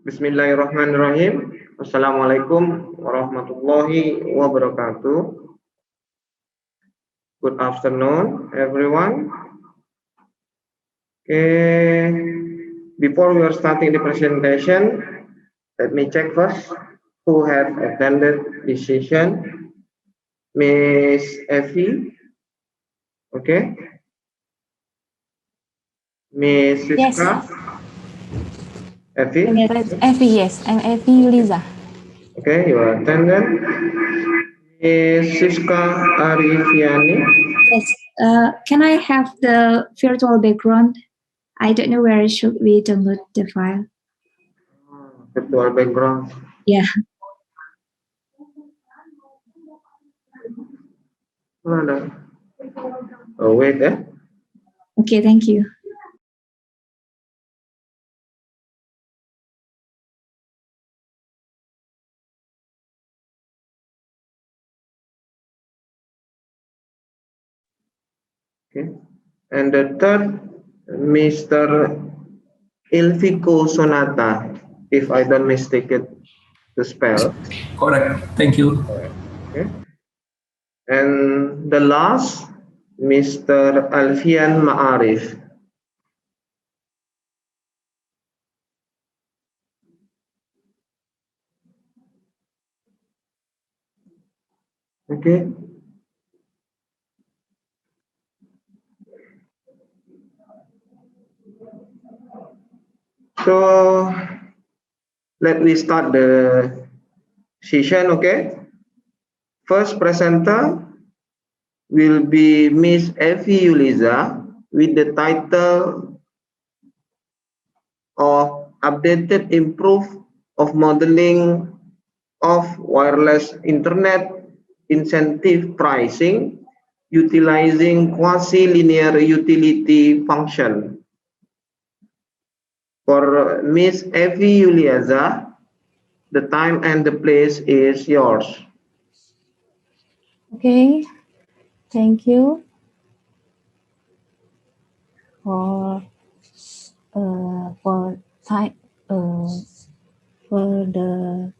Bismillahirrahmanirrahim. Assalamualaikum warahmatullahi wabarakatuh. Good afternoon, everyone. Okay, before we are starting the presentation, let me check first who have attended this session. Miss Effie, okay. Miss Siska. Yes. Effie? Effie, yes. I'm Effie Yuliza. Okay, you are attended. Miss Siska Arifiani. Yes. Can I have the virtual background? I don't know where should we download the file. Virtual background. Yeah. Oh, wait, Okay, thank you. Okay. And the third, Mr. Ilfico Sonata, if I don't mistake it, the spell. Correct. Thank you. Okay. And the last, Mr. Alfian Ma'arif. Okay. So let me start the session, okay? First presenter will be Miss Effie Yuliza with the title of Updated Improve of Modeling of Wireless Internet Incentive Pricing Utilizing Quasi-Linear Utility Function. For Miss Effie Yuliza, the time and the place is yours. Okay. Thank you for time for the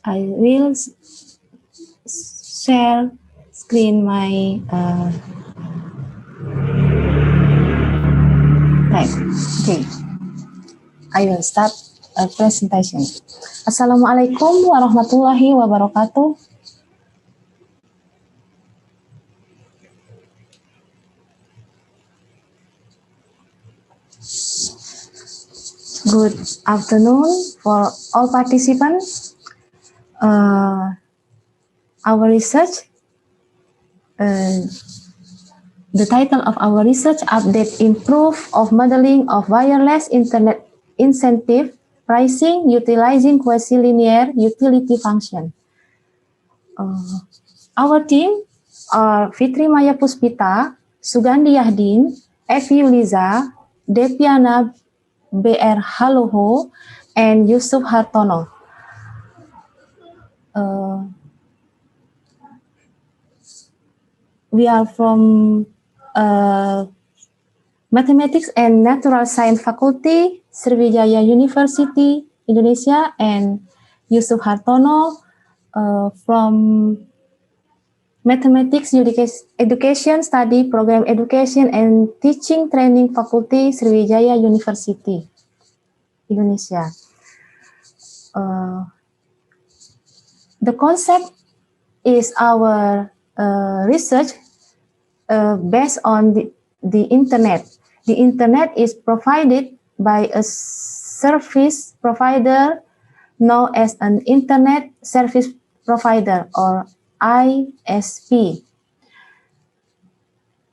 I will share screen my right. Okay. I will start a presentation. Assalamualaikum warahmatullahi wabarakatuh. Good afternoon for all participants. Our research, the title of our research, Update Improve of Modeling of Wireless Internet Incentive Pricing Utilizing Quasi-Linear Utility Function. Our team are Fitri Maya Puspita, Sugandi Yahdin, Effie Yuliza, Depiana BR Haloho, and Yusuf Hartono. We are from Mathematics and Natural Science Faculty, Sriwijaya University, Indonesia, and Yusuf Hartono from Mathematics Education Study Program Education and Teaching Training Faculty, Sriwijaya University, Indonesia. The concept is our research based on the internet. The internet is provided by a service provider known as an Internet Service Provider or ISP.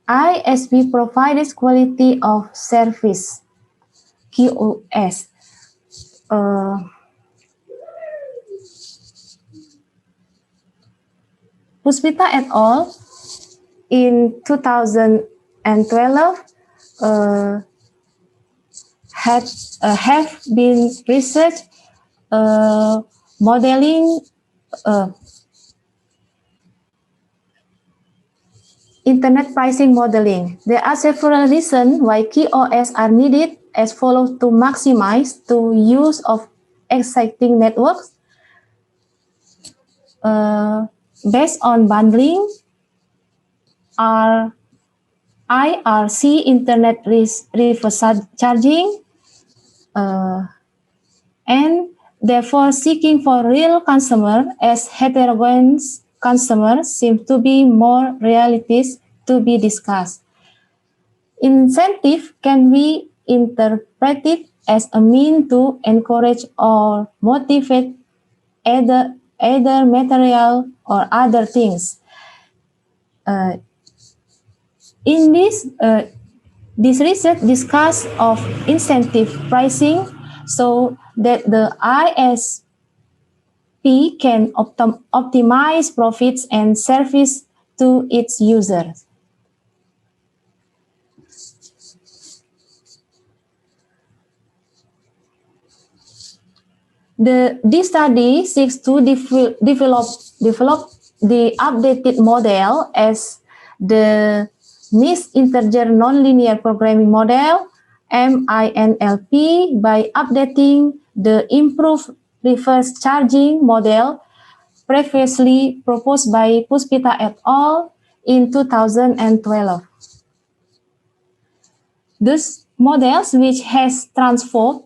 ISP provides quality of service, QoS. Puspita et al. In 2012 have been researched modeling internet pricing modeling. There are several reasons why QoS are needed as follows to maximize the use of existing networks. Based on bundling, IRC internet reverse charging, and therefore seeking for real consumer as heterogeneous consumers seems to be more realities to be discussed. Incentive can be interpreted as a means to encourage or motivate either material or other things. In this research discuss of incentive pricing so that the ISP can optimize profits and service to its users. This study seeks to develop the updated model as the MIST Integer Nonlinear Programming Model, MINLP, by updating the improved reverse charging model previously proposed by Puspita et al. In 2012. These models, which has transformed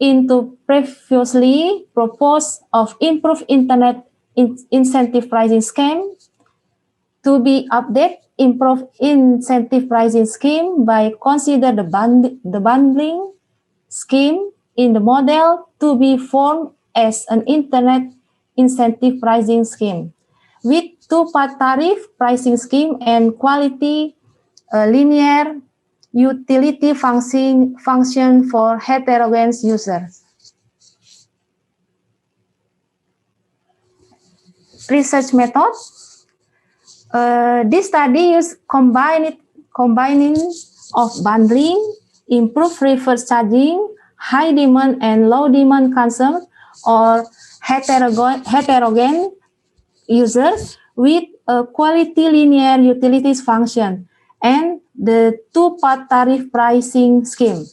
into previously proposed of improved internet incentive pricing scheme, to be updated improved incentive pricing scheme by consider the bundling scheme in the model to be formed as an internet incentive pricing scheme with two-part tariff pricing scheme and quality linear utility function for heterogeneous users. Research method. This study is combining of bundling, improved reverse charging, high demand and low demand consumption, or heterogeneous users with a quality linear utilities function, and the two-part tariff pricing scheme.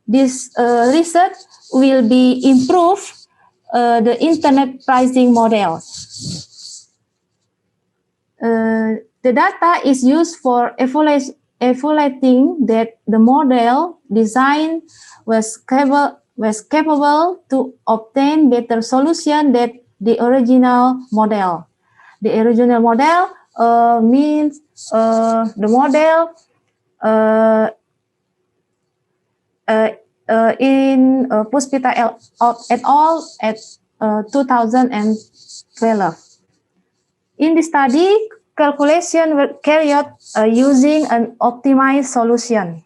This research will be improve the internet pricing model. The data is used for evaluating that the model design was capable to obtain better solution than the original model. The original model means the model in Puspita et al. At 2012. In the study, calculation were carried out using an optimized solution,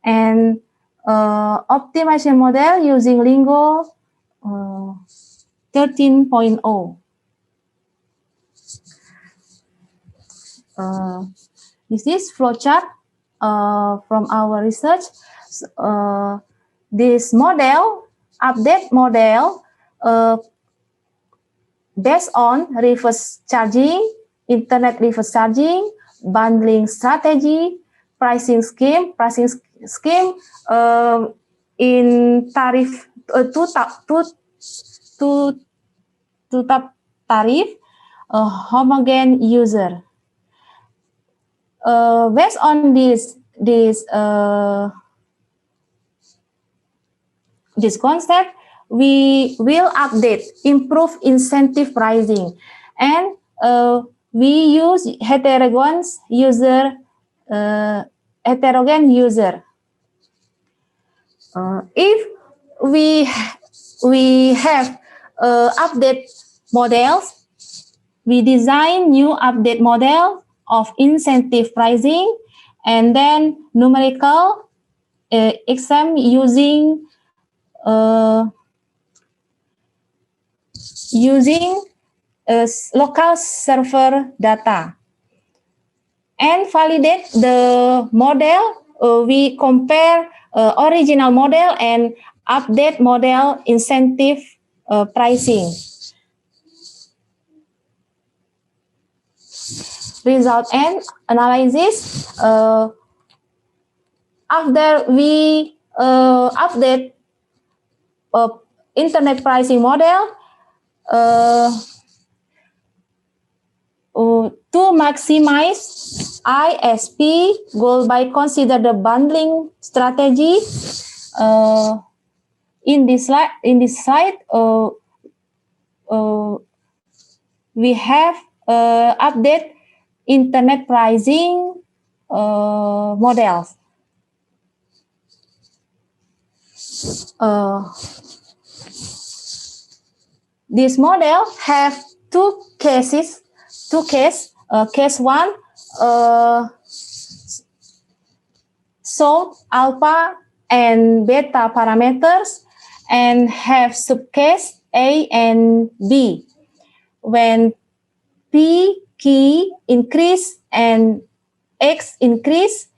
and optimization model using Lingo 13.0. This is flowchart from our research. This model, update model, based on reverse charging, internet reverse charging, bundling strategy, pricing scheme in tariff two-type tariff, homogeneous user. Based on this concept, we will update, improve incentive pricing, and we use heterogeneous user. If we have update models, we design new update model of incentive pricing, and then numerical exam using local server data, and validate the model we compare original model and update model incentive pricing. Result and analysis. After we update internet pricing model, to maximize ISP goal by consider the bundling strategy. In this slide, we have update internet pricing models. This model have two cases. Case one, so alpha and beta parameters, and have subcase A and B. When P key increase and X increase,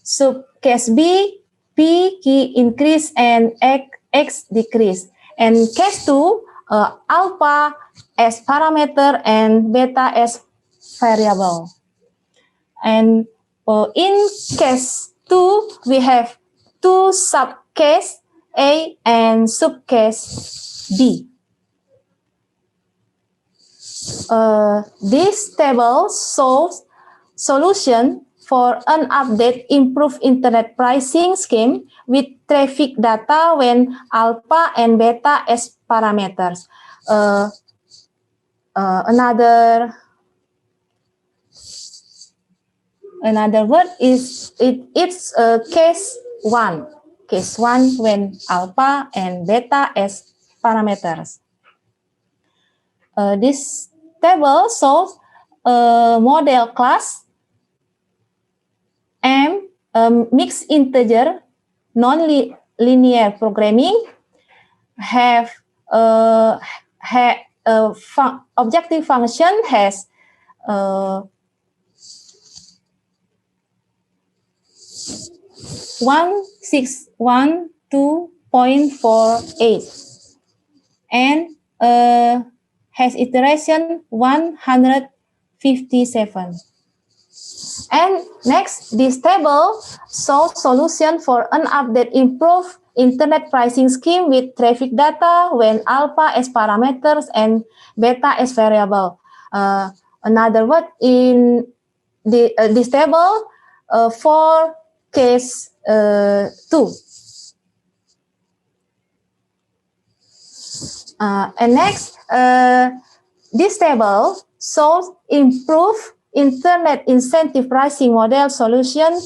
subcase B, P key increase and X decrease. And case 2, alpha as parameter and beta as variable. And in case 2, we have two subcase A and subcase B. This table shows solution for an update improved internet pricing scheme with traffic data when alpha and beta as parameters. Another word is it's case 1. Case 1 when alpha and beta as parameters. This table shows model class M, mixed integer non-linear programming, have objective function has 1612.48 and has iteration 157. And next, this table shows solution for an update improved internet pricing scheme with traffic data when alpha as parameters and beta as variable. Another word in this table for case 2. And next, this table shows improved internet incentive pricing model solution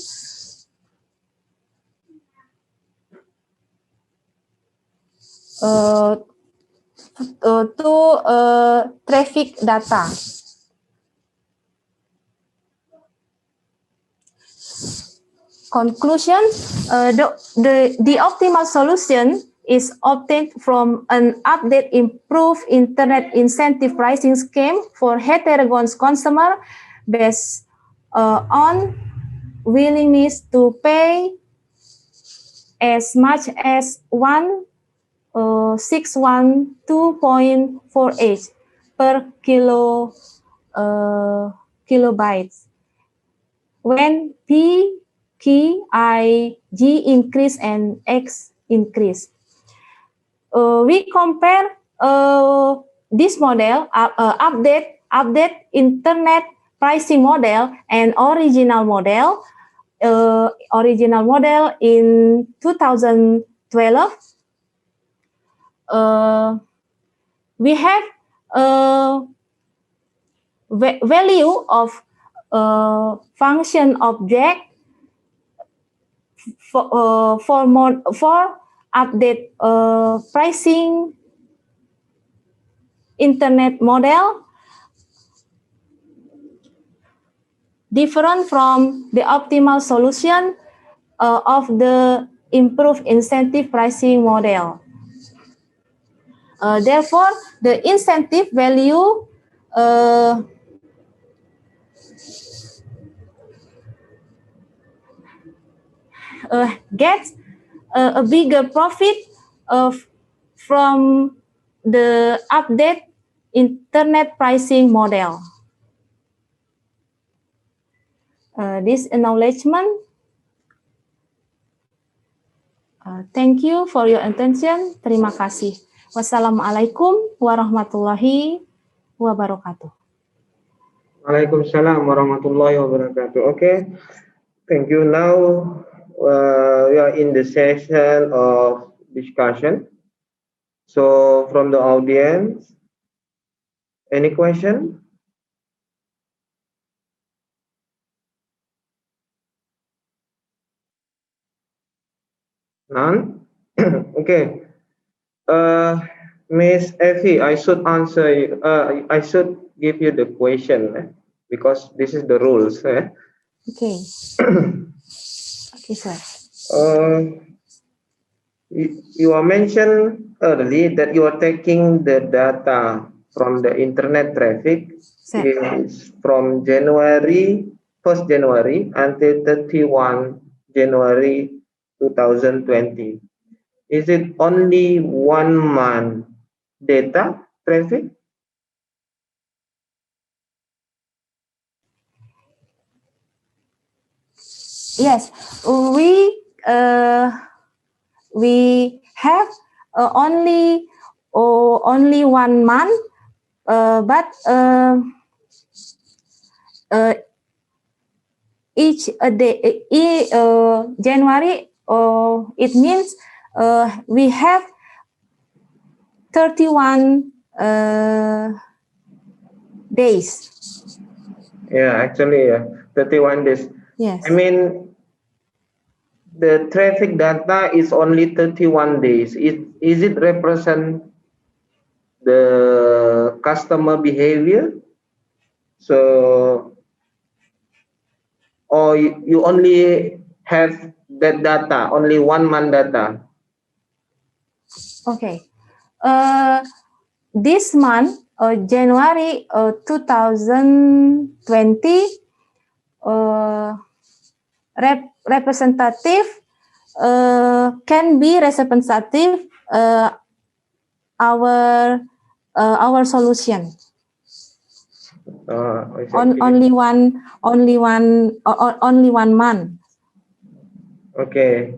to traffic data. Conclusion, the optimal solution is obtained from an update improved internet incentive pricing scheme for heterogeneous consumer based on willingness to pay as much as 612.48 per kilobytes. When P, K, I, G increase and X increase. We compare this model, update internet pricing model and original model. Original model in 2012. We have value of function object for update pricing internet model different from the optimal solution of the improved incentive pricing model. Therefore, the incentive value gets a bigger profit from the update internet pricing model. This acknowledgement. Thank you for your attention. Terima kasih. Wassalamualaikum warahmatullahi wabarakatuh. Waalaikumsalam warahmatullahi wabarakatuh. Okay, thank you. Now we are in the session of discussion. So from the audience, any question? None? Okay. Miss Effie, I should answer you, I should give you the question because this is the rules. Okay. Okay, sir. You are mentioned early that you are taking the data from the internet traffic is from January 1st January until 31 January 2020. Is it only 1 month data traffic? Yes, we have only 1 month, but each day, January, it means we have 31 days. Yeah, actually, 31 days. Yes. I mean, the traffic data is only 31 days. Is it represent the customer behavior? So, or you only have that data, only 1 month data? Okay. This month, January 2020, representative can be representative our solution. Only one month. Okay,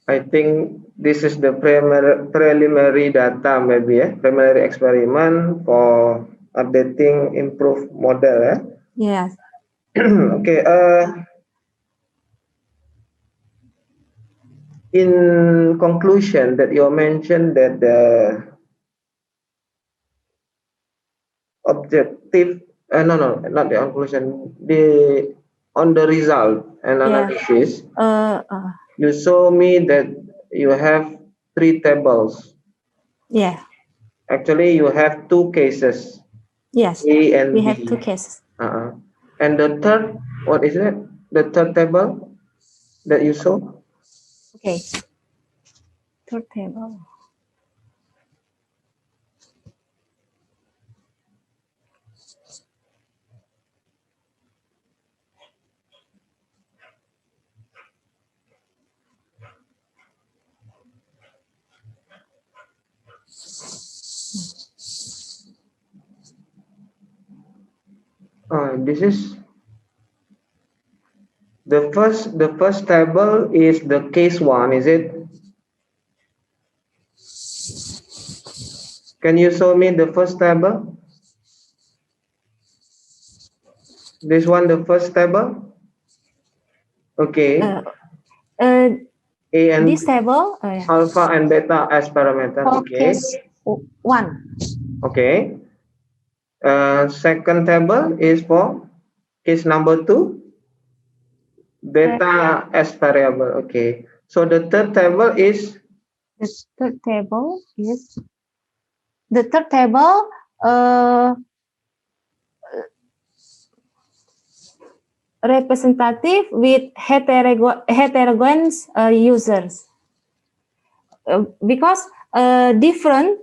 I think this is the preliminary data, maybe preliminary experiment for updating improved model. Yes. Okay. In conclusion, that you mentioned that the objective, not the conclusion, on the result and analysis, you show me that you have 3 tables. Yeah. Actually, you have 2 cases. Yes. A and we B. have 2 cases. And the third, what is it? The third table that you saw? Okay. Third table. This is the first table is the case 1, is it? Can you show me the first table? This one, the first table? Okay. A and this table, alpha and beta as parameter. Okay. Case 1. Okay. Second table is for case number 2, beta as variable. Okay. So the third table is? The third table is representative with heterogeneous users, because different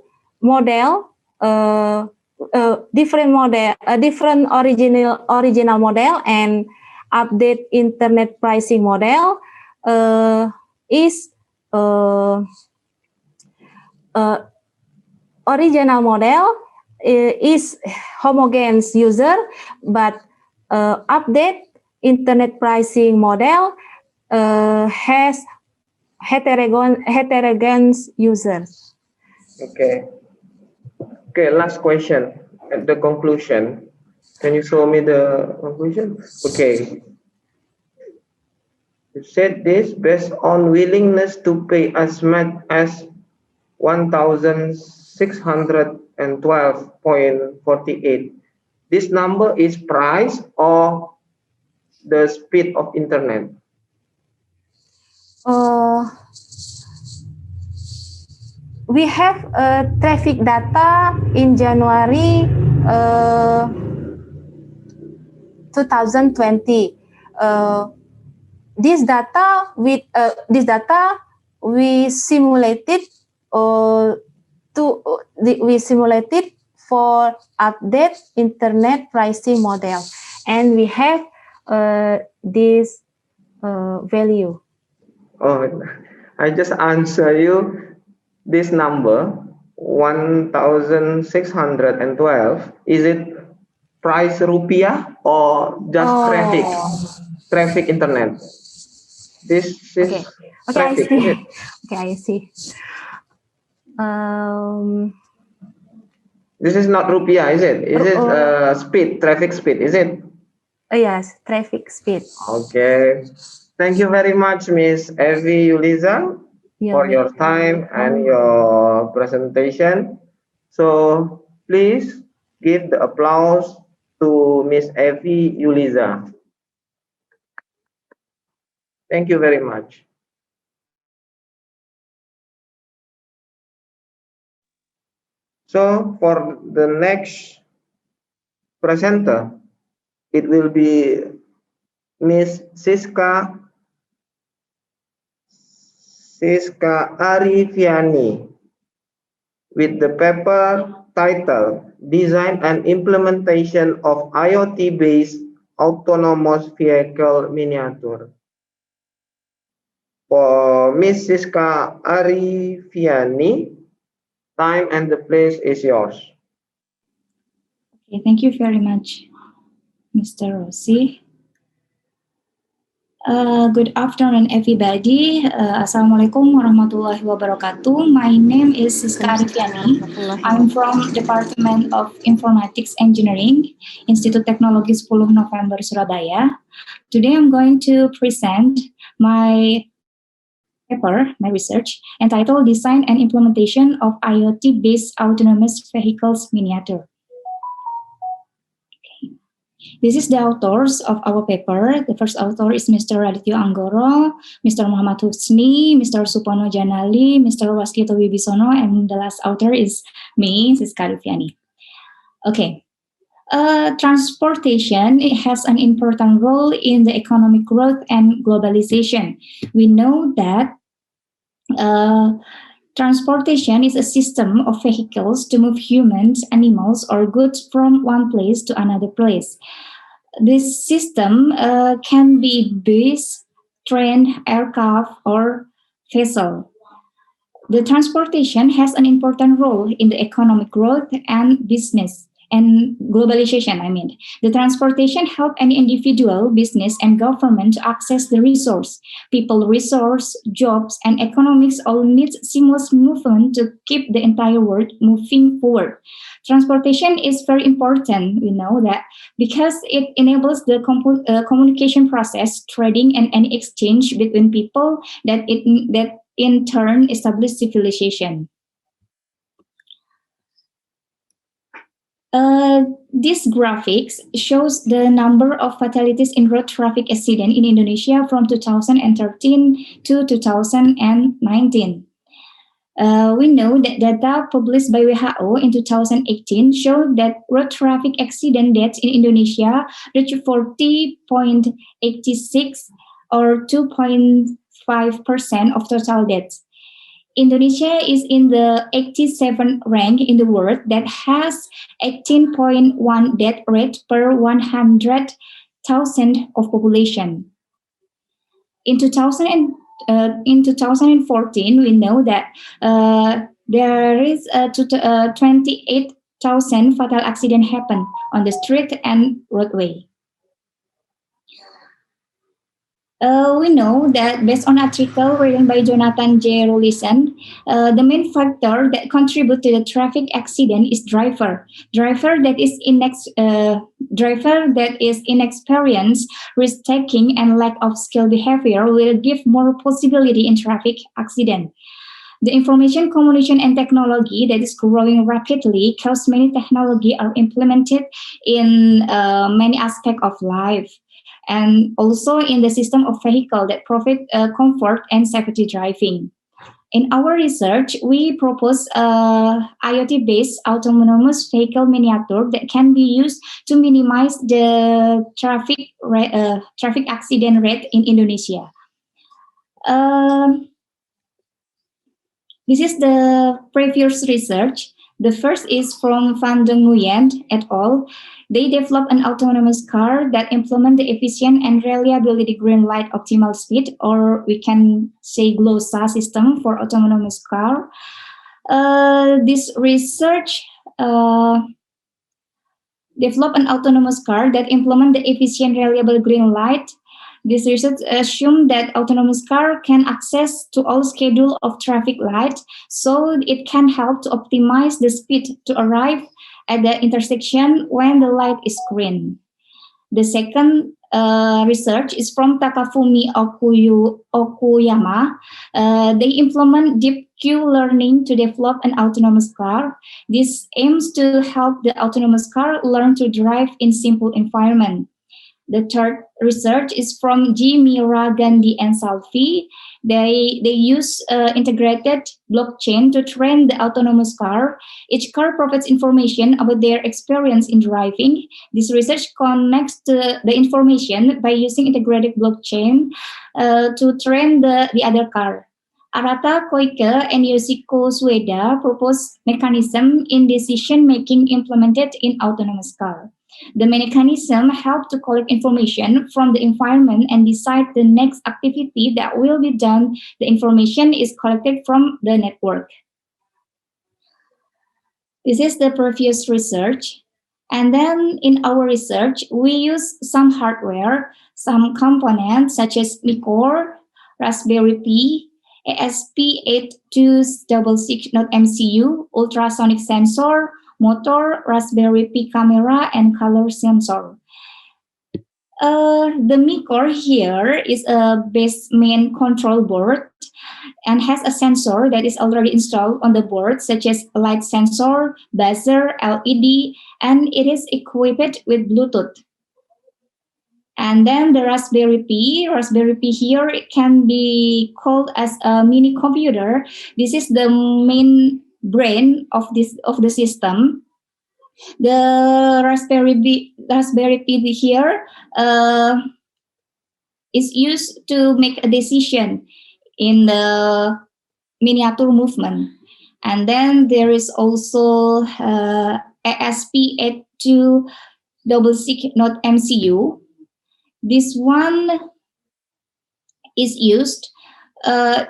original model and update internet pricing model is original model is homogeneous user, but update internet pricing model has heterogeneous users. Okay. Okay, last question. At the conclusion, can you show me the conclusion? Okay. You said this based on willingness to pay as much as 1,612.48. This number is price or the speed of internet? We have traffic data in January 2020. This data we simulated for update internet pricing model, and we have this value. Oh, I just answer you this number 1,612. Is it price rupiah or just traffic internet? This is traffic. I see. Okay, I see. This is not rupiah, is it? Is it speed, traffic speed, is it? Yes, traffic speed. Okay. Thank you very much, Miss Evi Yuliza, for your time and your presentation. So please give the applause to Miss Evi Yuliza. Thank you very much. So for the next presenter, it will be Miss Siska Arifiani with the paper title Design and Implementation of IoT-based Autonomous Vehicle Miniature. For Miss Siska Arifiani, time and the place is yours. Okay, thank you very much, Mr. Rossi. Good afternoon, everybody. Assalamualaikum warahmatullahi wabarakatuh. My name is Siska Arifiani. I'm from Department of Informatics Engineering, Institut Teknologi 10 November, Surabaya. Today I'm going to present my paper, my research, entitled Design and Implementation of IoT-based Autonomous Vehicles Miniature. This is the authors of our paper. The first author is Mr. Radityo Anggoro, Mr. Muhammad Husni, Mr. Supono Janali, Mr. Waskito Wibisono, and the last author is me, Siska Arifiani. Okay. Transportation has an important role in the economic growth and globalization. We know that transportation is a system of vehicles to move humans, animals, or goods from one place to another place. This system can be bus, train, aircraft, or vessel. The transportation has an important role in the economic growth and business and globalization. The transportation help any individual, business, and government to access the resource. People, resource, jobs, and economics all need seamless movement to keep the entire world moving forward. Transportation is very important, we know that, because it enables the communication process, trading, and any exchange between people that in turn establish civilization. This graphics shows the number of fatalities in road traffic accident in Indonesia from 2013 to 2019. We know that data published by WHO in 2018 showed that road traffic accident deaths in Indonesia reached 40.86 or 2.5% of total deaths. Indonesia is in the 87th rank in the world that has 18.1 death rate per 100,000 of population. in 2014, we know that there is 28,000 fatal accidents happen on the street and roadway. We know that based on article written by Jonathan J. Rollison, the main factor that contribute to the traffic accident is driver. Driver that is inexperienced, risk-taking, and lack of skill behavior will give more possibility in traffic accident. The information communication and technology that is growing rapidly cause many technology are implemented in many aspects of life, and also in the system of vehicle that provide comfort and safety driving. In our research, we propose IoT-based autonomous vehicle miniature that can be used to minimize the traffic accident rate in Indonesia. This is the previous research. The first is from Van den Nguyen et al. They developed an autonomous car that implement the efficient and reliability green light optimal speed, or we can say GLOSA system for autonomous car. This research developed an autonomous car that implement the efficient reliable green light. This research assumed that autonomous car can access to all schedule of traffic light, so it can help to optimize the speed to arrive at the intersection when the light is green. The second research is from Takafumi Okuyama. They implement deep Q-learning to develop an autonomous car. This aims to help the autonomous car learn to drive in simple environment. The third research is from G. Mira, Gandhi, and Salvi. They use integrated blockchain to train the autonomous car. Each car provides information about their experience in driving. This research connects the information by using integrated blockchain to train the other car. Arata Koike and Yoshiko Sueda propose mechanism in decision-making implemented in autonomous car. The mechanism helps to collect information from the environment and decide the next activity that will be done. The information is collected from the network. This is the previous research. And then in our research, we use some hardware, some components such as MICOR, Raspberry Pi, ASP8266.MCU, ultrasonic sensor, motor, Raspberry Pi camera, and color sensor. The MICOR here is a base main control board and has a sensor that is already installed on the board, such as light sensor, buzzer, LED, and it is equipped with Bluetooth. And then the Raspberry Pi here, it can be called as a mini computer. This is the main brain of the system. The Raspberry Pi here is used to make a decision in the miniature movement. And then there is also ASP8266.MCU. This one is used.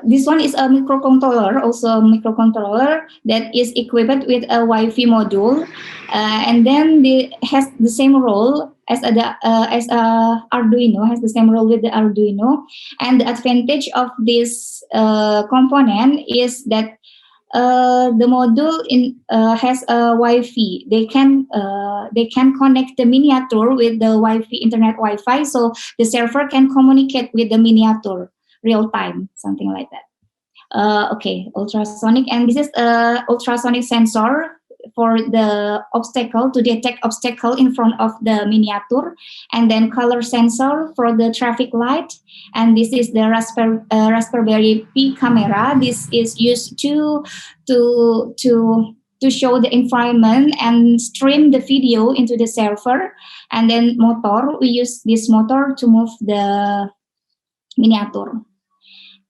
This one is a microcontroller, also a microcontroller that is equipped with a Wi-Fi module, and then it has the same role as Arduino, has the same role with the Arduino. And the advantage of this component is that the module has a Wi-Fi. They can connect the miniature with the Wi-Fi, internet Wi-Fi, so the server can communicate with the miniature real time, something like that. Okay, ultrasonic, and this is ultrasonic sensor for the obstacle, to detect obstacle in front of the miniature, and then color sensor for the traffic light, and this is the Raspberry Pi camera. This is used to show the environment and stream the video into the server, and then motor, we use this motor to move the miniature.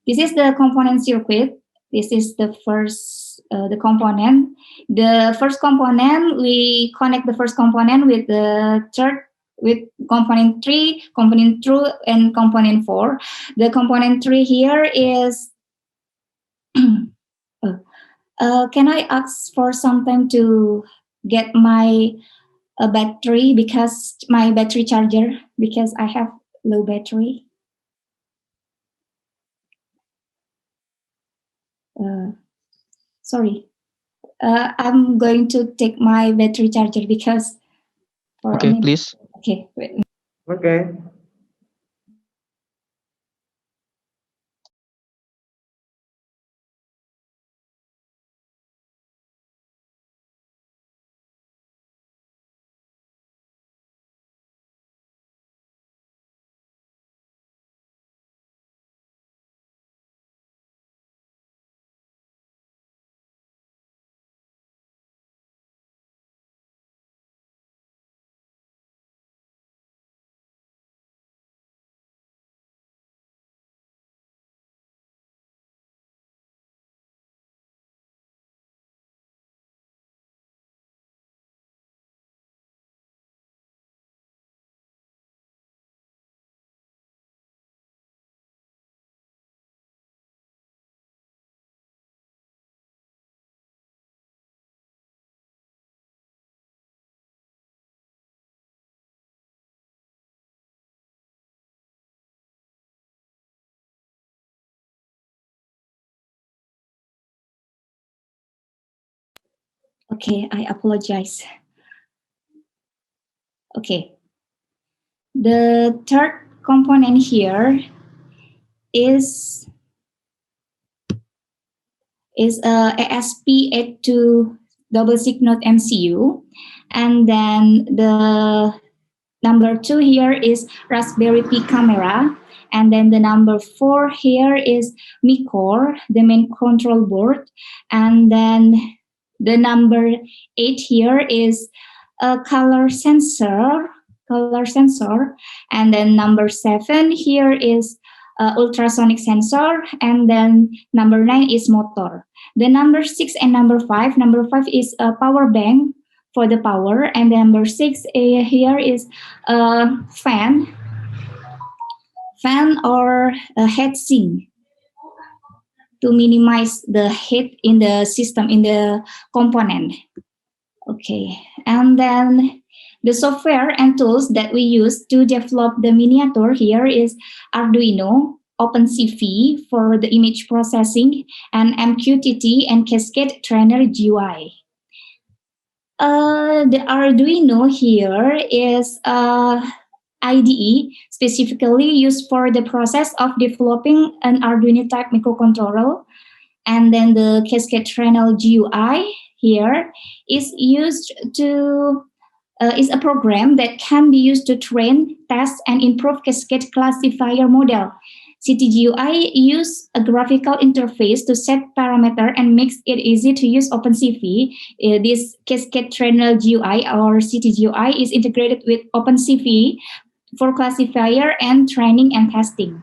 This is the component circuit. This is the first the component. The first component, we connect the first component with the third with component 3, component 2, and component 4. The component 3 here is, can I ask for some time to get my battery, because my battery charger, because I have low battery. Sorry. I'm going to take my battery charger because for Okay, please. Okay, wait. Okay. Okay, I apologize. Okay. The third component here is ASP82 double SIG node MCU, and then the number 2 here is Raspberry Pi camera, and then the number 4 here is Mi-Core, the main control board, and then the number 8 here is a color sensor, and then number 7 here is ultrasonic sensor, and then number 9 is motor. The number 6 and number 5 is a power bank for the power, and the number 6 here is a fan or a heatsink to minimize the heat in the system, in the component. Okay, and then the software and tools that we use to develop the miniature here is Arduino, OpenCV for the image processing, and MQTT and Cascade Trainer GUI. The Arduino here is IDE specifically used for the process of developing an Arduino type microcontroller, and then the Cascade Trainer GUI here is used to is a program that can be used to train, test, and improve Cascade classifier model. CTGUI use a graphical interface to set parameter and makes it easy to use OpenCV. This Cascade Trainer GUI or CTGUI is integrated with OpenCV for classifier and training and testing.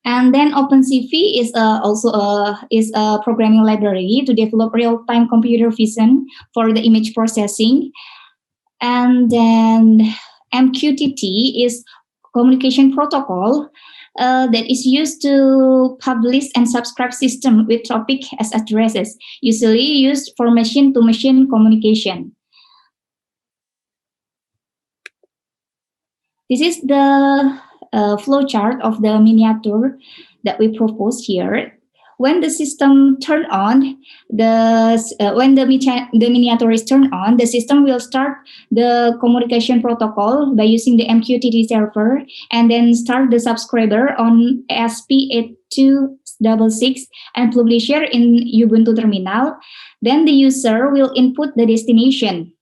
And then OpenCV is also a programming library to develop real-time computer vision for the image processing. And then MQTT is communication protocol that is used to publish and subscribe system with topic as addresses, usually used for machine-to-machine communication. This is the flowchart of the miniature that we propose here. When the system turn on, when the miniature is turned on, the system will start the communication protocol by using the MQTT server, and then start the subscriber on ASP8266 and publisher in Ubuntu terminal. Then the user will input the destination.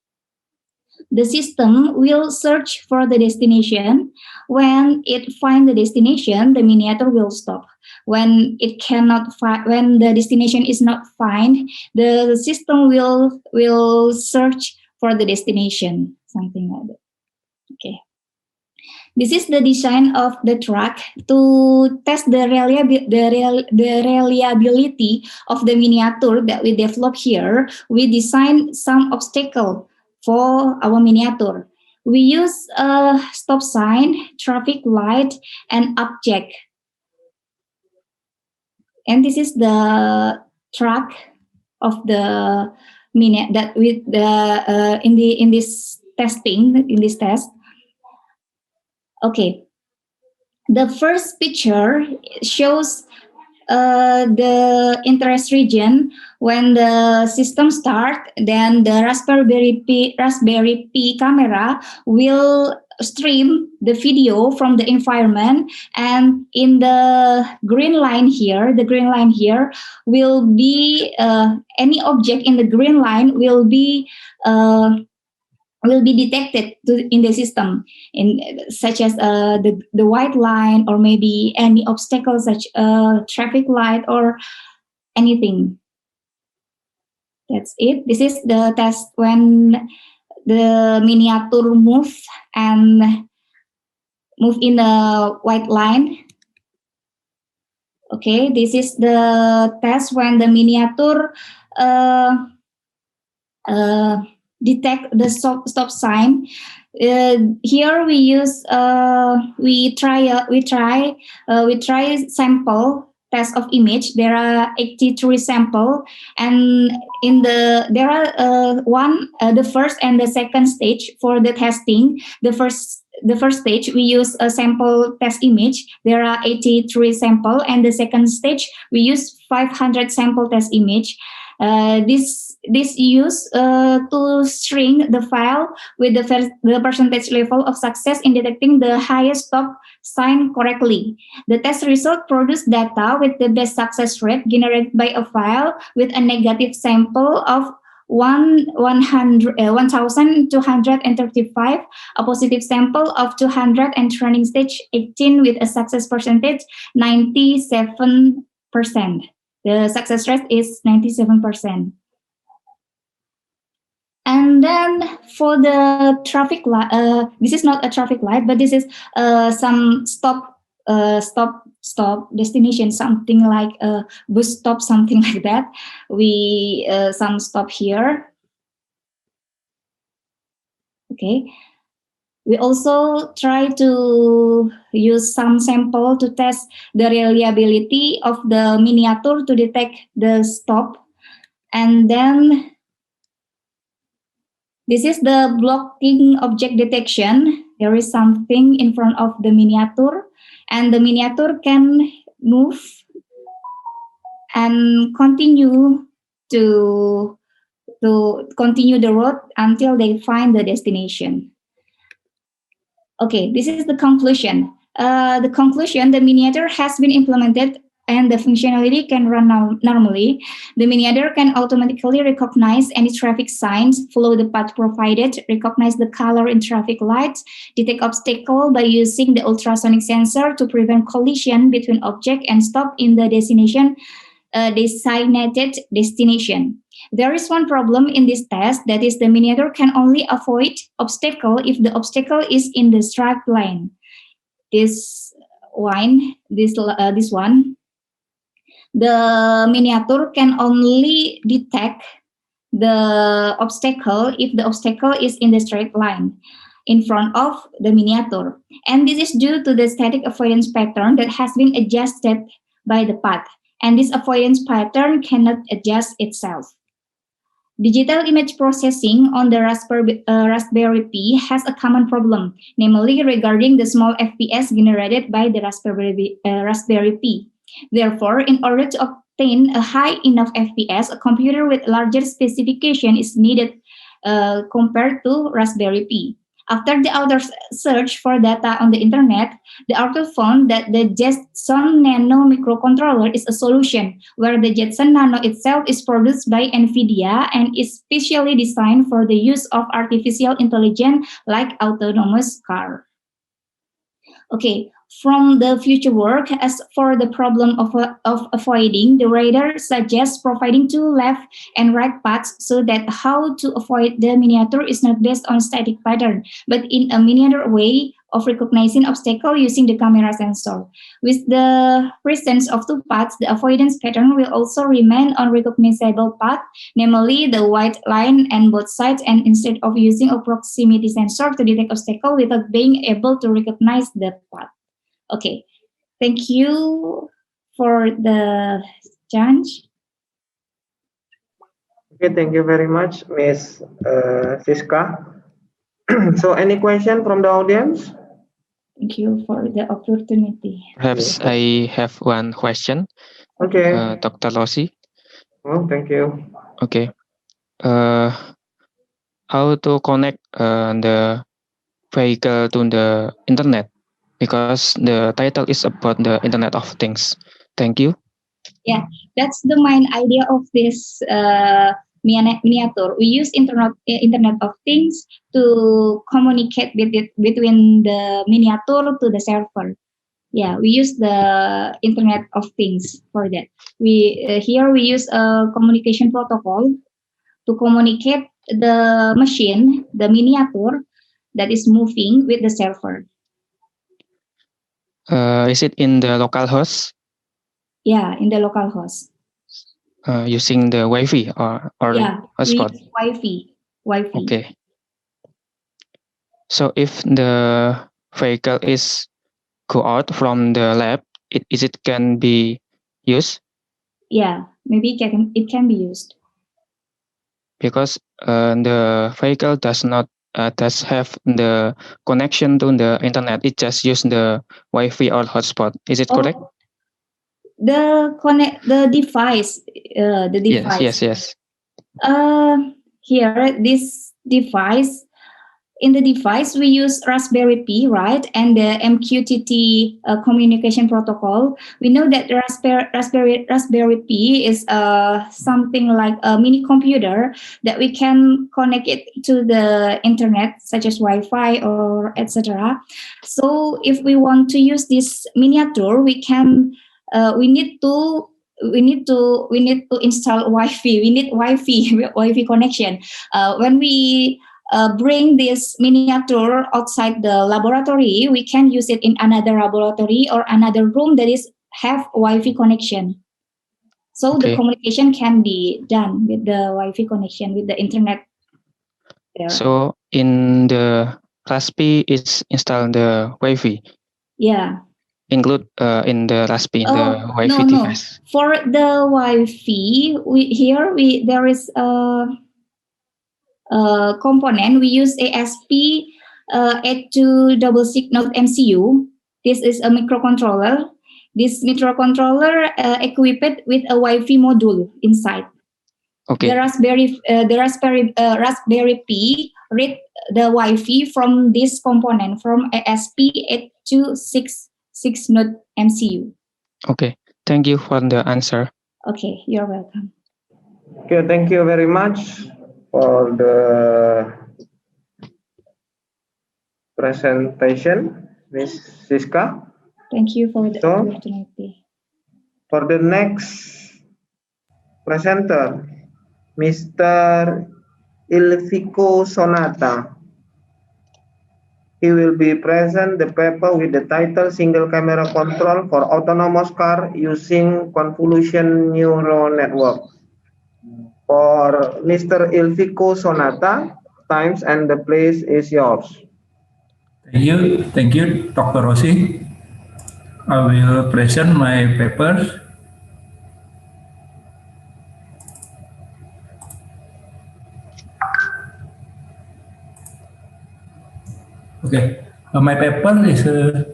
The system will search for the destination. When it finds the destination, the miniature will stop. When it cannot find, when the destination is not found, the system will search for the destination, something like that. Okay. This is the design of the track to test the reliability of the miniature that we develop here. We design some obstacle for our miniature. We use a stop sign, traffic light, and object. And this is the track of the that with the in this test. Okay, the first picture shows the interest region. When the system start, then the Raspberry Pi camera will stream the video from the environment, and in the green line here will be any object in the green line will be detected in the system, such as the white line, or maybe any obstacle such traffic light or anything. That's it. This is the test when the miniature move in a white line. Okay, this is the test when the miniature detect the stop sign. Here we use we try sample test of image. There are 83 sample, and there are the first and the second stage for the testing. The first stage we use a sample test image. There are 83 sample, and the second stage we use 500 sample test image. This use to shrink the file with the percentage level of success in detecting the highest stop sign correctly. The test result produce data with the best success rate generated by a file with a negative sample of 1,235, a positive sample of 200, and training stage 18 with a success percentage 97%. The success rate is 97%. And then for the traffic light, this is not a traffic light, but this is some stop destination, something like a bus stop, something like that. We some stop here. Okay. We also try to use some sample to test the reliability of the miniature to detect the stop. And then this is the blocking object detection. There is something in front of the miniature, and the miniature can move and continue to continue the road until they find the destination. Okay, this is the conclusion. The miniature has been implemented and the functionality can run normally. The miniature can automatically recognize any traffic signs, follow the path provided, recognize the color in traffic lights, detect obstacle by using the ultrasonic sensor to prevent collision between object, and stop in the designated destination. There is one problem in this test, that is the miniature can only avoid obstacle if the obstacle is in the straight line. This one. The miniature can only detect the obstacle if the obstacle is in the straight line in front of the miniature. And this is due to the static avoidance pattern that has been adjusted by the path. And this avoidance pattern cannot adjust itself. Digital image processing on the Raspberry Pi has a common problem, namely regarding the small FPS generated by the Raspberry Pi. Therefore, in order to obtain a high enough FPS, a computer with larger specification is needed compared to Raspberry Pi. After the author search for data on the internet, the author found that the Jetson Nano microcontroller is a solution where the Jetson Nano itself is produced by NVIDIA and is specially designed for the use of artificial intelligence like autonomous car. Okay, from the future work, as for the problem of avoiding, the writer suggests providing two left and right paths so that how to avoid the miniature is not based on static pattern, but in a linear way of recognizing obstacle using the camera sensor. With the presence of two paths, the avoidance pattern will also remain on recognizable path, namely the white line and both sides, and instead of using a proximity sensor to detect obstacle without being able to recognize the path. Okay, thank you for the chance. Okay, thank you very much, Miss Siska. So, any question from the audience? Thank you for the opportunity. Perhaps I have one question, Okay. Dr. Rossi. Oh, thank you. Okay. How to connect the vehicle to the internet? Because the title is about the Internet of Things. Thank you. Yeah, that's the main idea of this miniature. We use Internet of Things to communicate between the miniature to the server. Yeah, we use the Internet of Things for that. Here we use a communication protocol to communicate the machine, the miniature that is moving with the server. Is it in the local host? Yeah, in the local host. Using the Wi-Fi or Yeah, hotspot? we use Wi-Fi. Okay. So if the vehicle is go out from the lab, it can be used? Yeah, maybe it can be used. Because the vehicle does not have the connection to the internet. It just use the Wi-Fi or hotspot. Is it correct? The device. Yes. Here, this device. In the device, we use Raspberry Pi, right? And the MQTT communication protocol. We know that the Raspberry Pi is something like a mini computer that we can connect it to the internet, such as Wi-Fi or etc. So, if we want to use this miniature, we need to install Wi-Fi. We need Wi-Fi connection. When we bring this miniature outside the laboratory, we can use it in another laboratory or another room that have Wi-Fi connection. So the communication can be done with the Wi-Fi connection with the internet. There. So in the Raspi is install the Wi-Fi. Yeah. Include in the Raspi the Wi-Fi device. For the Wi-Fi, there is a component. We use ASP8266 node MCU. This is a microcontroller. This microcontroller equipped with a Wi-Fi module inside. Okay. The Raspberry Pi read the Wi-Fi from this component from ASP8266 node MCU. Okay. Thank you for the answer. Okay, you're welcome. Okay, thank you very much for the presentation, Ms. Siska. Thank you for the opportunity. For the next presenter, Mr. Ilvico Sonata. He will be present the paper with the title Single Camera Control for Autonomous Car Using Convolution Neural Network. For Mr. Ilvico Sonata, times and the place is yours. Thank you, Dr. Rossi. I will present my paper. Okay, my paper is a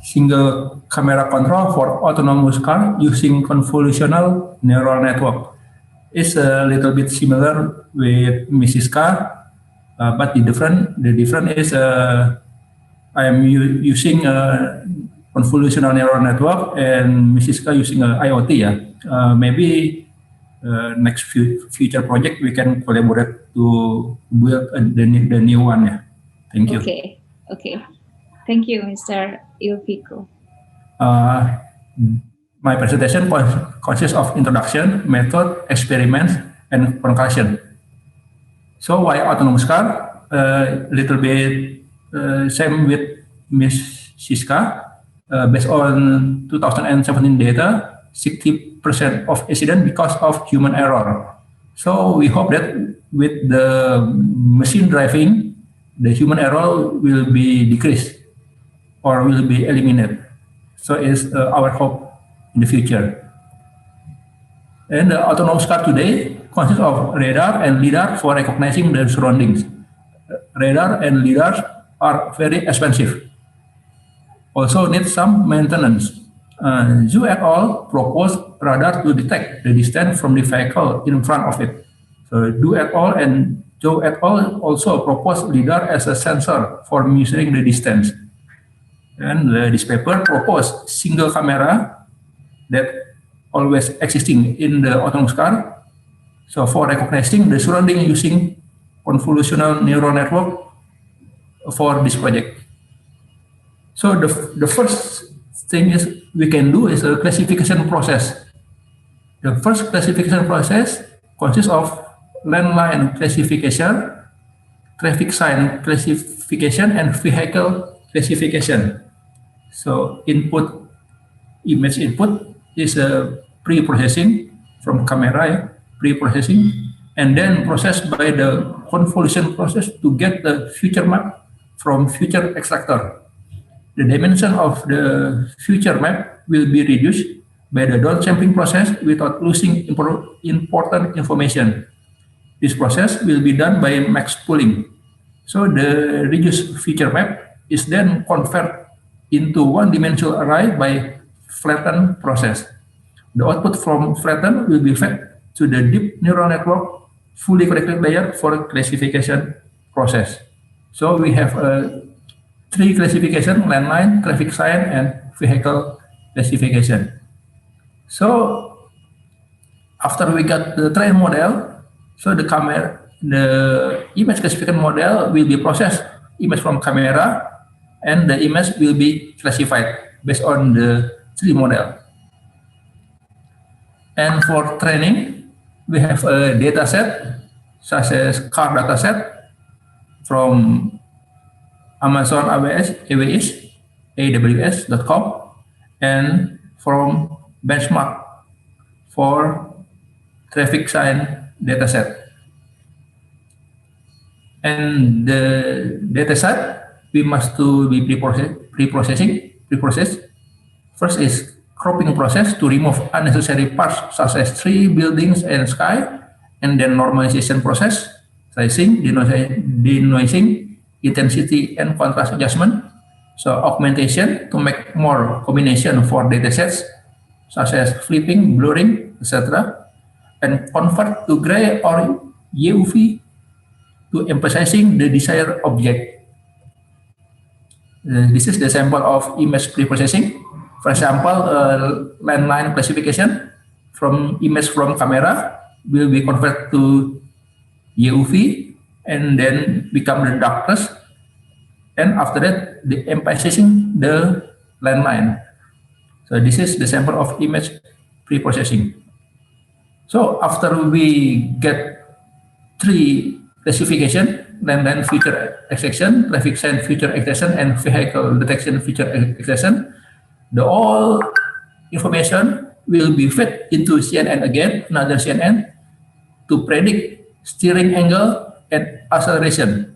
single camera control for autonomous car using convolutional neural network. It's a little bit similar with Mrs. Car, but the difference is I am using a convolutional neural network and Mrs. Car using a IoT. Maybe next future project we can collaborate to build the new one. Yeah. Thank you. Okay. Thank you, Mr. Ilvico. My presentation consists of introduction, method, experiments, and conclusion. So why autonomous car? A little bit same with Ms. Siska. Based on 2017 data, 60% of accidents because of human error. So we hope that with the machine driving, the human error will be decreased or will be eliminated. So it's our hope in the future. And the autonomous car today consists of radar and LiDAR for recognizing the surroundings. Radar and LiDAR are very expensive. Also need some maintenance. Zhu et al. Proposed radar to detect the distance from the vehicle in front of it. So Du et al. And Zhou et al. Also proposed LiDAR as a sensor for measuring the distance. And this paper proposed single camera that always existing in the autonomous car. So for recognizing the surrounding using convolutional neural network for this project. So the first thing is we can do is a classification process. The first classification process consists of landline classification, traffic sign classification, and vehicle classification. So image input is a pre-processing from camera, pre-processing, and then processed by the convolution process to get the feature map from feature extractor. The dimension of the feature map will be reduced by the downsampling process without losing important information. This process will be done by max pooling. So the reduced feature map is then converted into one-dimensional array by flatten process. The output from flatten will be fed to the deep neural network fully connected layer for classification process. So we have three classification: landline, traffic sign, and vehicle classification. So after we got the train model, so the image classification model will be processed, image from camera, and the image will be classified based on the three model. And for training, we have a data set such as car data set from Amazon AWS.com, and from benchmark for traffic sign dataset. And the dataset we must to be pre-processed. First is cropping process to remove unnecessary parts such as tree, buildings, and sky, and then normalization process, sizing, denoising, intensity and contrast adjustment. So augmentation to make more combination for datasets such as flipping, blurring, etc. And convert to gray or UV to emphasizing the desired object. This is the sample of image pre-processing. For example, landline classification from image from camera will be converted to UV and then become the darkness, and after that the emphasizing the landline. So this is the sample of image pre-processing. So after we get three classification: landline feature extraction, traffic sign feature extraction, and vehicle detection feature extraction, the all information will be fed into CNN again, another CNN, to predict steering angle and acceleration.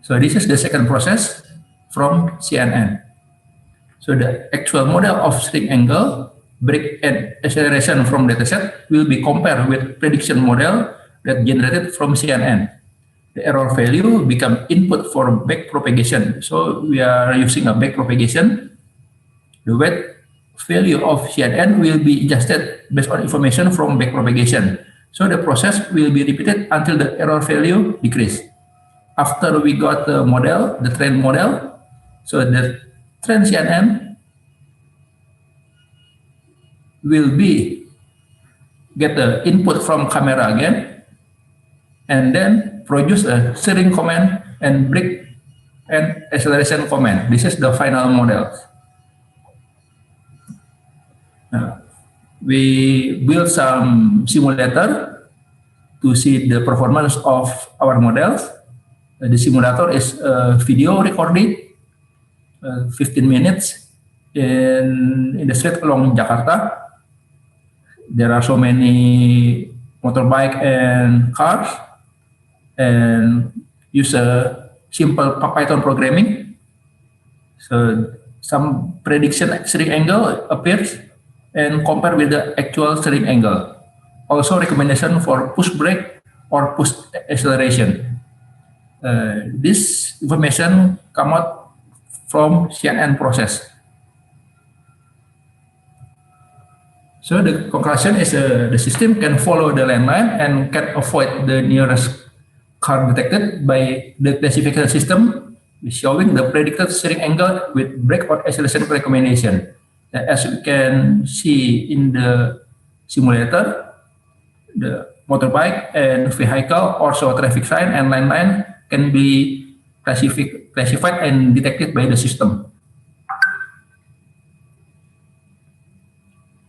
So this is the second process from CNN. So the actual model of steering angle, brake, and acceleration from dataset will be compared with prediction model that generated from CNN. The error value become input for back propagation. So we are using a back propagation. The weight value of CNN will be adjusted based on information from back propagation. So the process will be repeated until the error value decrease. After we got the model, the train model, so the train CNN will get the input from camera again, and then produce a steering command and brake and acceleration command. This is the final model. We built some simulator to see the performance of our models. The simulator is video recorded 15 minutes in the street along Jakarta. There are so many motorbike and cars, and use a simple Python programming. So some prediction steering angle appears and compare with the actual steering angle. Also recommendation for push brake or push acceleration. This information come out from CNN process. So the conclusion is the system can follow the landline and can avoid the nearest car detected by the classification system, showing the predicted steering angle with brake or acceleration recommendation. As you can see in the simulator, the motorbike and vehicle, also traffic sign and landline can be classified and detected by the system.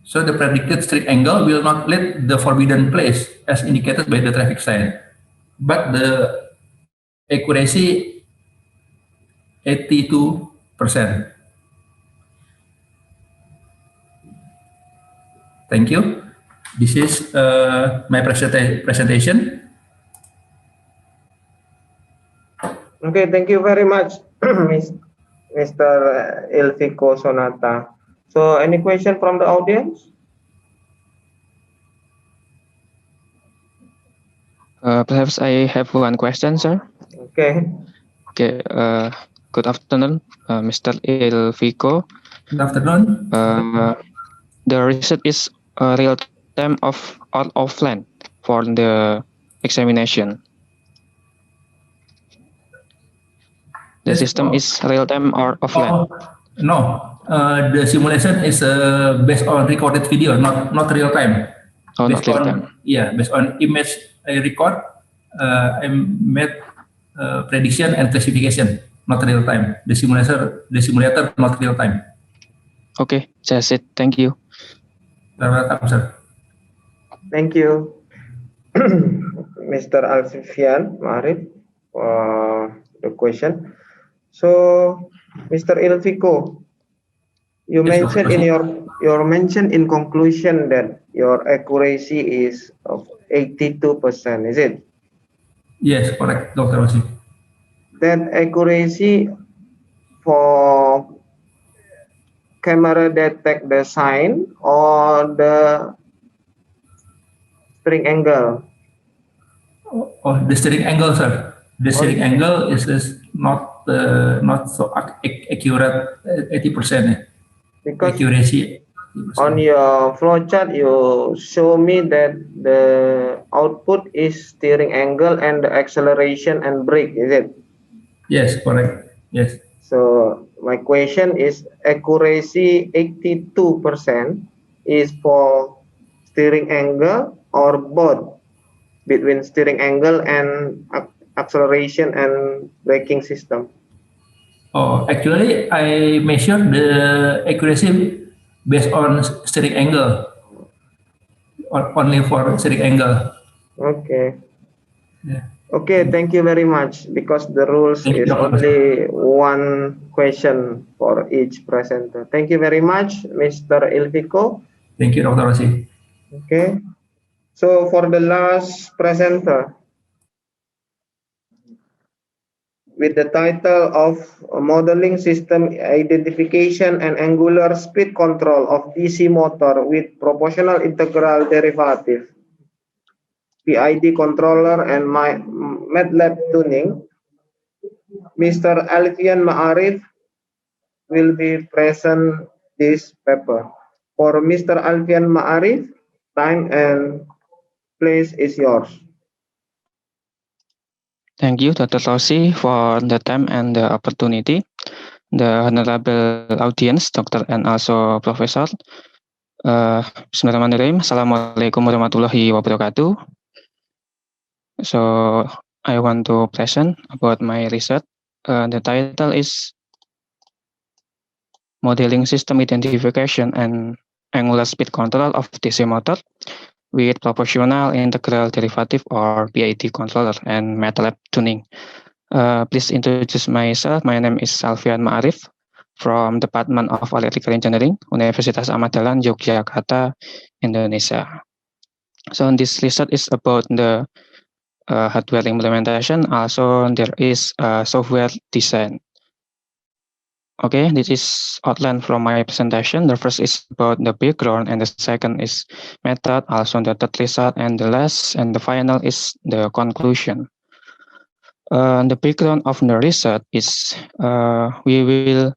So the predicted steering angle will not lead the forbidden place as indicated by the traffic sign, but the accuracy 82%. Thank you. This is my presentation. Okay, thank you very much, Mr. Elvico Sonata. So, any question from the audience? Perhaps I have one question, sir. Okay. Okay. Good afternoon, Mr. Elvico. Good afternoon. The result is real time or offline for the examination. The system is real time or offline? No, the simulation is based on recorded video, not real time. Oh, not real time. Yeah, based on image I record, I made prediction and classification, not real time. The simulator, not real time. Okay, that's it. Thank you. You're welcome, sir. Thank you, Mr. Alfian Marif, for the question. So, Mr. Elvico, you Yes, mentioned in your mention in conclusion that your accuracy is of 82%, is it? Yes, correct, Dr. Wasi. That accuracy for camera detect the sign or the steering angle? Oh, the steering angle, sir. The steering angle is not so accurate 80%. Because accuracy. on your flowchart, you show me that the output is steering angle and the acceleration and brake, is it? Yes, correct. Yes. So my question is accuracy 82% is for steering angle or both between steering angle and acceleration and braking system? Oh, actually, I measured the accuracy based on steering angle, or only for steering angle. Okay. Yeah. Okay, thank you very much. Because the rules is only one question for each presenter. Thank you very much, Mr. Elvico. Thank you, Dr. Rossi. Okay. So for the last presenter, with the title of Modeling System Identification and Angular Speed Control of DC Motor with Proportional Integral Derivative, PID Controller and MATLAB Tuning, Mr. Alfian Ma'arif will be present this paper. For Mr. Alfian Ma'arif, time and place is yours. Thank you, Dr. Rossi, for the time and the opportunity. The honorable audience, Doctor and also Professor. Bismillahirrahmanirrahim. Assalamualaikum warahmatullahi wabarakatuh. So I want to present about my research. The title is Modeling System Identification and Angular Speed Control of DC Motor with Proportional Integral Derivative or PID Controller and MATLAB Tuning. Please introduce myself. My name is Salvian Ma'arif from Department of Electrical Engineering, Universitas Ahmad Dahlan, Yogyakarta, Indonesia. So this research is about the hardware implementation. Also, there is software design. Okay, this is outline from my presentation. The first is about the background, and the second is method, also the third result, and the last and the final is the conclusion. The background of the research is we will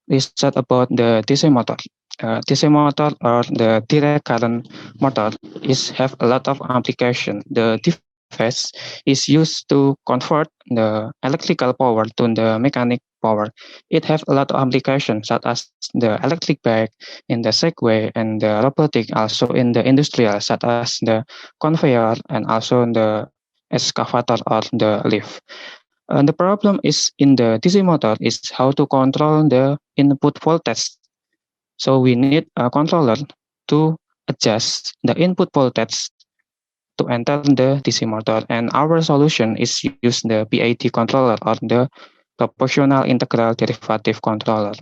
research about the DC motor. DC motor or the direct current motor have a lot of application. The device is used to convert the electrical power to the mechanic power. It have a lot of applications such as the electric bike, in the Segway, and the robotic, also in the industrial such as the conveyor and also the excavator or the lift. The problem is in the DC motor is how to control the input voltage. So we need a controller to adjust the input voltage to enter the DC motor. And our solution is use the PID controller or the proportional integral derivative controller.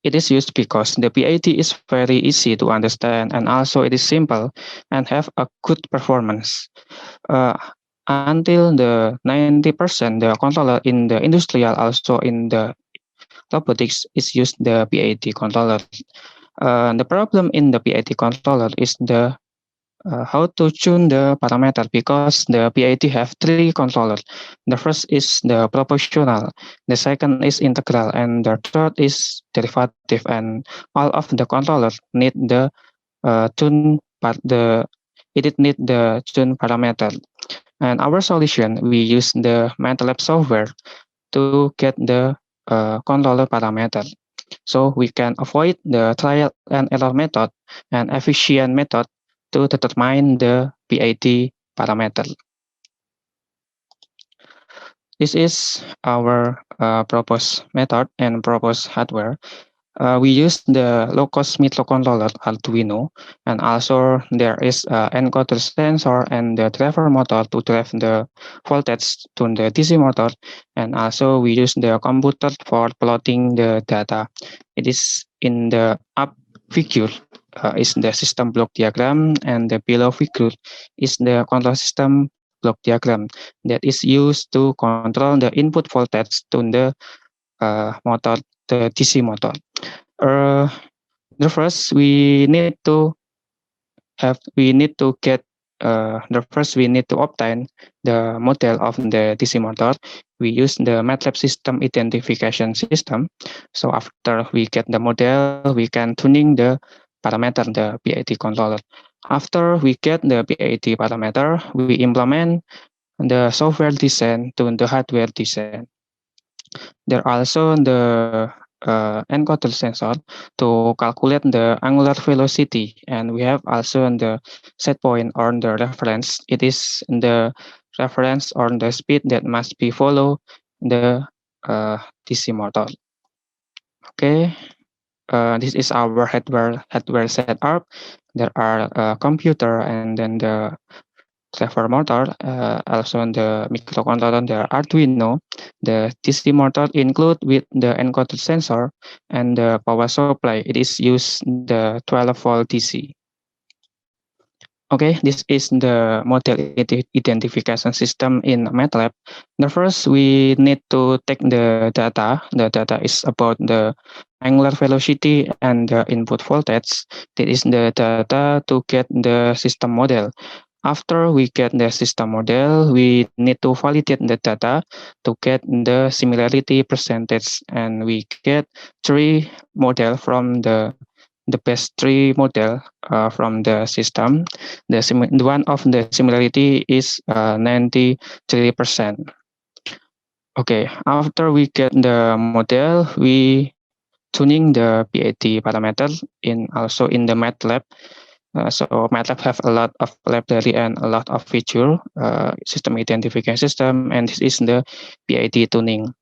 It is used because the PID is very easy to understand and also it is simple and have a good performance. Until the 90%, the controller in the industrial, also in the robotics, is used the PID controller. The problem in the PID controller is the how to tune the parameter because the PID have three controllers. The first is the proportional, the second is integral, and the third is derivative. And all of the controllers need the tune need the tune parameter. And our solution, we use the MATLAB software to get the controller parameter. So we can avoid the trial and error method and efficient method to determine the PID parameter. This is our proposed method and proposed hardware. We use the low-cost microcontroller Arduino, and also there is encoder sensor and the driver motor to drive the voltage to the DC motor, and also we use the computer for plotting the data. It is in the up figure is the system block diagram, and the below figure is the control system block diagram that is used to control the input voltage to the motor, the DC motor. The first we need to obtain the model of the DC motor. We use the MATLAB system identification system. So after we get the model, we can tuning the parameter, the PID controller. After we get the PID parameter, we implement the software design to the hardware design. There are also the encoder sensor to calculate the angular velocity, and we have also the set point or the reference. It is the reference or the speed that must be follow the DC motor. Okay, this is our hardware setup. There are a computer and then the driver motor, also the microcontroller, the Arduino. The DC motor include with the encoder sensor and the power supply. It is used the 12-volt DC. Okay, this is the model identification system in MATLAB. The first, we need to take the data. The data is about the angular velocity and the input voltage. That is the data to get the system model. After we get the system model, we need to validate the data to get the similarity percentage, and we get three model from the best three model from the system. The one of the similarity is 93%. Okay, after we get the model, we tuning the PID parameter also in the MATLAB. So MATLAB have a lot of library and a lot of feature, system identification system, and this is the PID tuning.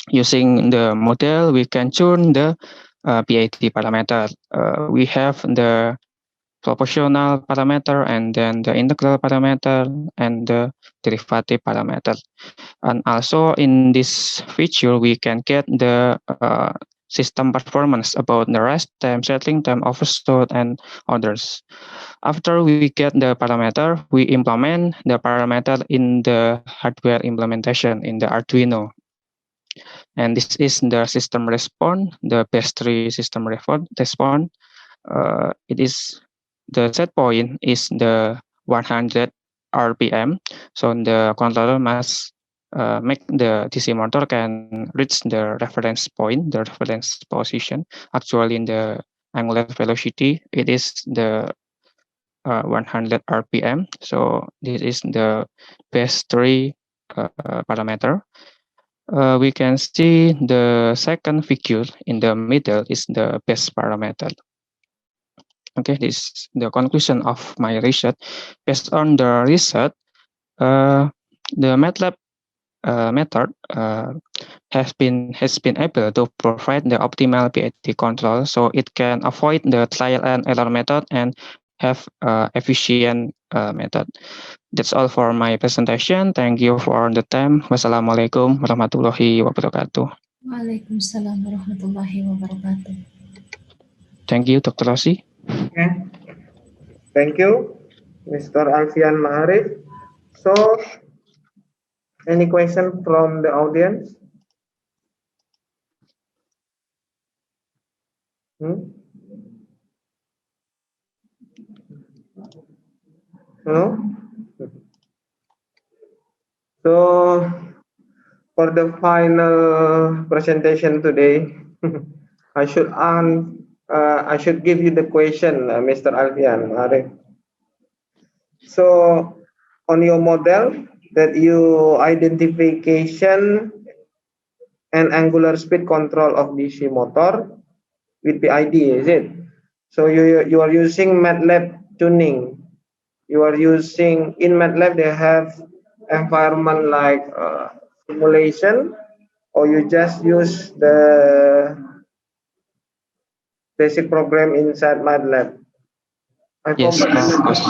Using the model, we can tune the PID parameter. We have the proportional parameter and then the integral parameter and the derivative parameter. And also in this feature, we can get the system performance about the rest time, settling time, overshoot, and others. After we get the parameter, we implement the parameter in the hardware implementation in the Arduino. And this is the system response, the base-tree system response. It is the set point is the 100 RPM. So the controller must make the DC motor can reach the reference point, the reference position. Actually, in the angular velocity, it is the 100 RPM. So this is the base-tree parameter. We can see the second figure in the middle is the base parameter. Okay, this is the conclusion of my research. Based on the research, the MATLAB method has been able to provide the optimal PID control, so it can avoid the trial and error method and have efficient method. That's all for my presentation. Thank you for the time. Wassalamualaikum warahmatullahi wabarakatuh. Waalaikumsalam warahmatullahi wabarakatuh. Thank you, Dr. Rossi. Okay. Thank you, Mr. Alfian Ma'arif. So, any question from the audience? No? So, for the final presentation today, I should give you the question, Mr. Alfian Ma'arif. So, on your model that you identification and angular speed control of DC motor with PID, is it? So you are using MATLAB tuning. You are using in MATLAB they have environment like simulation, or you just use the basic program inside MATLAB. Yes, of course.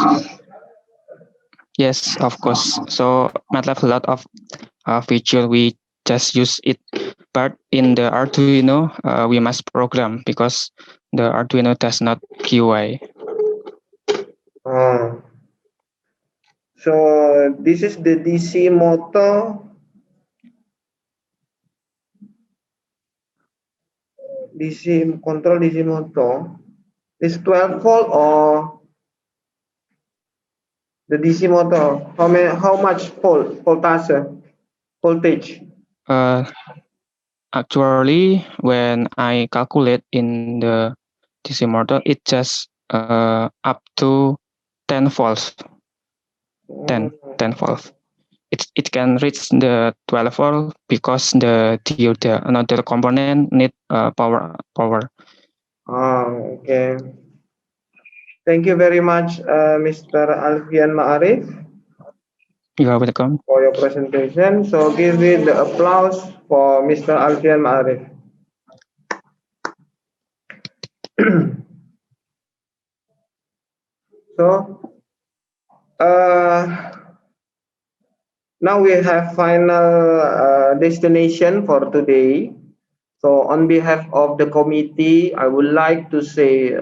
Yes, of course. So MATLAB a lot of feature we just use it, but in the Arduino we must program because the Arduino does not QI. So this is the DC motor. DC control DC motor is 12 volt or the DC motor? How much voltage? Actually, when I calculate in the DC motor, it just up to 10 volts. 10 volts. It can reach the 12 volt because the another component need power. Okay. Thank you very much, Mr. Alfian Ma'arif. You are welcome. For your presentation. So give it the applause for Mr. Alfian Ma'arif. So now we have final destination for today. So on behalf of the committee, I would like to say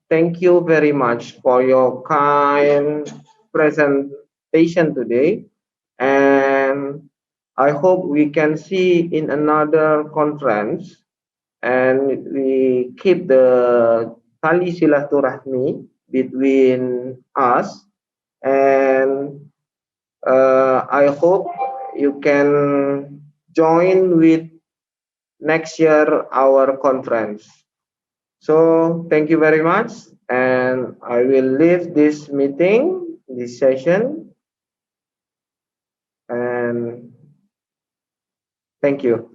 thank you very much for your kind presentation today. And I hope we can see in another conference and we keep the tali silaturahmi between us, and I hope you can join with next year our conference. So thank you very much, and I will leave this meeting, this session, and thank you.